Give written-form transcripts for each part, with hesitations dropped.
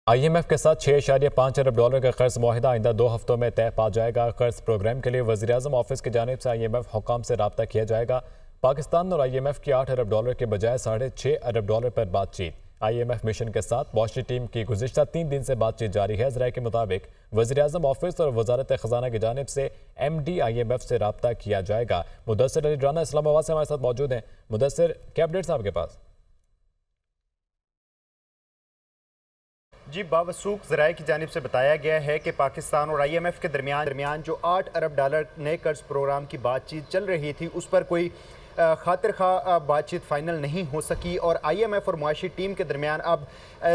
IMF के साथ 6.5 अरब dollar का कर्ज मुआहिदा आइंदा 2 हफ्तों में तय पा जाएगा। कर्ज प्रोग्राम के लिए वज़ीर-ए-आज़म ऑफिस की जानिब से IMF हुकाम से रब्ता किया जाएगा। पाकिस्तान और IMF की 8 अरब डॉलर के बजाय 6.5 अरब डॉलर पर बातचीत। IMF मिशन के साथ वॉशिंगटन टीम की गुज़िश्ता 3 दिन से बातचीत जारी है। ज़राए के मुताबिक वज़ीर-ए-आज़म ऑफिस और वजारत ख़जाना की जानिब से MD IMF से रब्ता किया जाएगा। मुदस्सिर अली राना इस्लामाबाद से हमारे साथ मौजूद हैं। मुदस्सिर, क्या अपडेट्स आपके पास? जी, बावसूख ज़राए की जानिब से बताया गया है कि पाकिस्तान और IMF के दरमियान जो 8 अरब डॉलर नए कर्ज प्रोग्राम की बातचीत चल रही थी, उस पर कोई खातिर खा बातचीत फ़ाइनल नहीं हो सकी और IMF और मुआशी टीम के दरमियान अब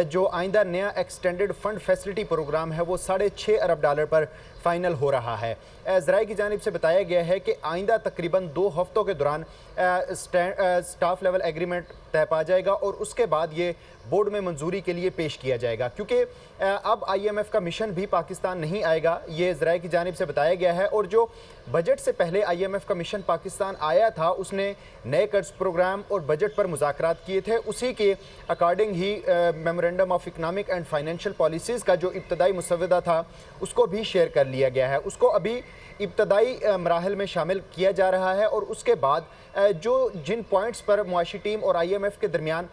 जो आइंदा नया एक्सटेंडेड फ़ंड फैसिलिटी प्रोग्राम है वो 6.5 अरब डॉलर पर फ़ाइनल हो रहा है। ज़राए की जानिब से बताया गया है कि आइंदा तकरीबन 2 हफ्तों के दौरान स्टाफ लेवल एग्रीमेंट तय पा जाएगा और उसके बाद ये बोर्ड में मंजूरी के लिए पेश किया जाएगा, क्योंकि अब IMF का मिशन भी पाकिस्तान नहीं आएगा, ये ज़राए की जानिब से बताया गया है। और जो बजट से पहले IMF का मिशन पाकिस्तान आया था, उसने नए कर्ज प्रोग्राम और बजट पर मुज़ाकरात किए थे। उसी के according he memorandum of economic and financial policies का जो इब्तदाई मुसवदा था उसको भी शेयर कर लिया गया है। उसको अभी इब्तदाई मराहल में शामिल किया जा रहा है और उसके बाद जो जिन पॉइंट्स पर मुआशी टीम और IMF के दरमियान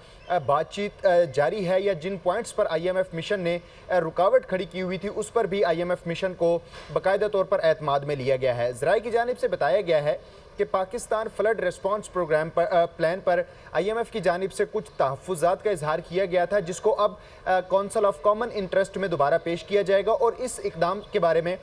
बातचीत जारी है या जिन पॉइंट्स पर IMF मिशन ने रुकावट खड़ी की हुई थी, उस पर भी IMF मिशन को बाकायदा तौर पर एतमाद में लिया गया है। ज़राए की जानिब से बताया गया है कि पाकिस्तान फ्लड रिस्पॉन्स प्रोग्राम पर प्लान पर IMF की जानिब से कुछ तहफ़्फ़ुज़ात का इजहार किया गया था, जिसको अब काउंसिल ऑफ कॉमन इंटरेस्ट में दोबारा पेश किया जाएगा और इस इक़दाम के बारे में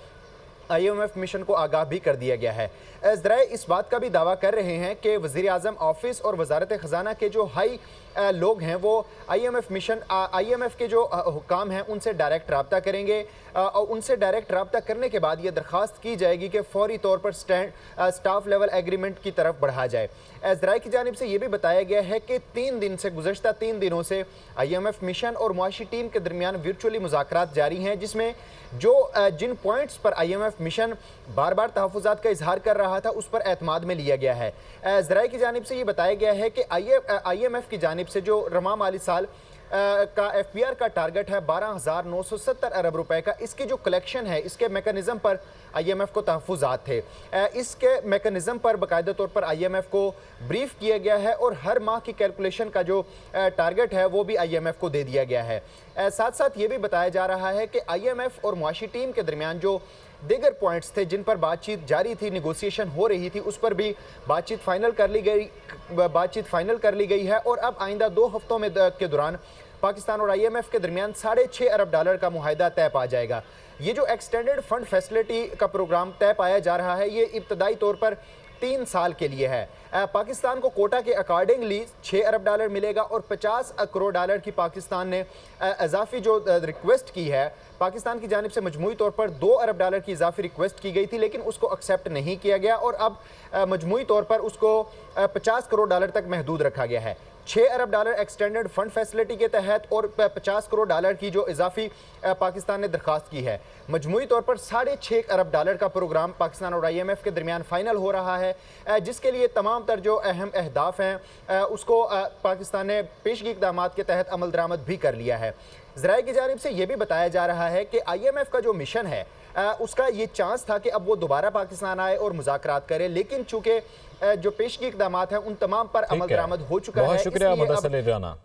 IMF मिशन को आगाह भी कर दिया गया है। ज़राए इस बात का भी दावा कर रहे हैं कि वज़ीर-ए-आज़म ऑफिस और वजारत ख़जाना के जो हाई लोग हैं वो IMF के जो हुकाम हैं उनसे डायरेक्ट रब्ता करेंगे और उनसे डायरेक्ट रब्ता करने के बाद ये दरख्वास्त की जाएगी कि फौरी तौर पर स्टाफ लेवल एग्रीमेंट की तरफ बढ़ा जाए। ज़राए की जानिब से ये भी बताया गया है कि 3 दिन से गुज़श्ता 3 दिनों से IMF मिशन और मुआशी टीम के दरमियान वर्चुअली मुज़ाकरात जारी हैं, जिसमें जो जिन पॉइंट्स पर IMF मिशन बार बार तहफ़्फ़ुज़ात का इजहार कर रहा था उस पर एतमाद में लिया गया है। ज़राए की जानिब से ये बताया गया है कि IMF की जानिब से जो रवा माली साल का FPR का टारगेट है 12,970 अरब रुपए का, इसकी जो कलेक्शन है इसके मेकनिज़म पर IMF को तहफ़्फ़ुज़ात थे। इसके मेकनिज़म पर बाकायदा तौर पर IMF को ब्रीफ किया गया है और हर माह की कैलकुलेशन का जो टारगेट है वो भी IMF को दे दिया गया है। साथ साथ ये भी बताया जा रहा है कि IMF और मुआशी टीम के दरमियान जो दीगर पॉइंट्स थे जिन पर बातचीत जारी थी, निगोसिएशन हो रही थी, उस पर भी बातचीत फाइनल कर ली गई है और अब आइंदा 2 हफ्तों में के दौरान पाकिस्तान और IMF के दरमियान 6.5 अरब डॉलर का मुआहिदा तय पा जाएगा। ये जो एक्सटेंडेड फंड फैसिलिटी का प्रोग्राम तय पाया जा रहा है, ये इब्तदाई तौर पर 3 साल के लिए है। पाकिस्तान को कोटा के अकॉर्डिंगली 6 अरब डॉलर मिलेगा और 50 करोड़ डॉलर की पाकिस्तान ने इजाफी जो रिक्वेस्ट की है, पाकिस्तान की जानिब से मजमूई तौर पर 2 अरब डॉलर की इजाफी रिक्वेस्ट की गई थी, लेकिन उसको एक्सेप्ट नहीं किया गया और अब मजमूई तौर पर उसको 50 करोड़ डॉलर तक महदूद रखा गया है। 6 अरब डॉलर एक्सटेंडेड फंड फैसिलिटी के तहत और 50 करोड़ डॉलर की जो इजाफी पाकिस्तान ने दरख्वास्त की है, मजमूई तौर पर 6.5 अरब डॉलर का प्रोग्राम पाकिस्तान और IMF के दरमियान फाइनल हो रहा है, जिसके लिए तमाम तर जो अहम अहदाफ हैं उसको पाकिस्तान ने पेशगी इक़दाम के तहत अमल दरामद भी कर लिया है। ज़राए की जानिब से यह भी बताया जा रहा है कि IMF का जो मिशन है उसका ये चांस था कि अब वो दोबारा पाकिस्तान आए और मुज़ाकरात करे, लेकिन चूंकि जो पेशगी इक़दाम हैं उन तमाम पर अमल दरामद हो चुका है। बहुत शुक्रिया मुदस्सिर अली राना।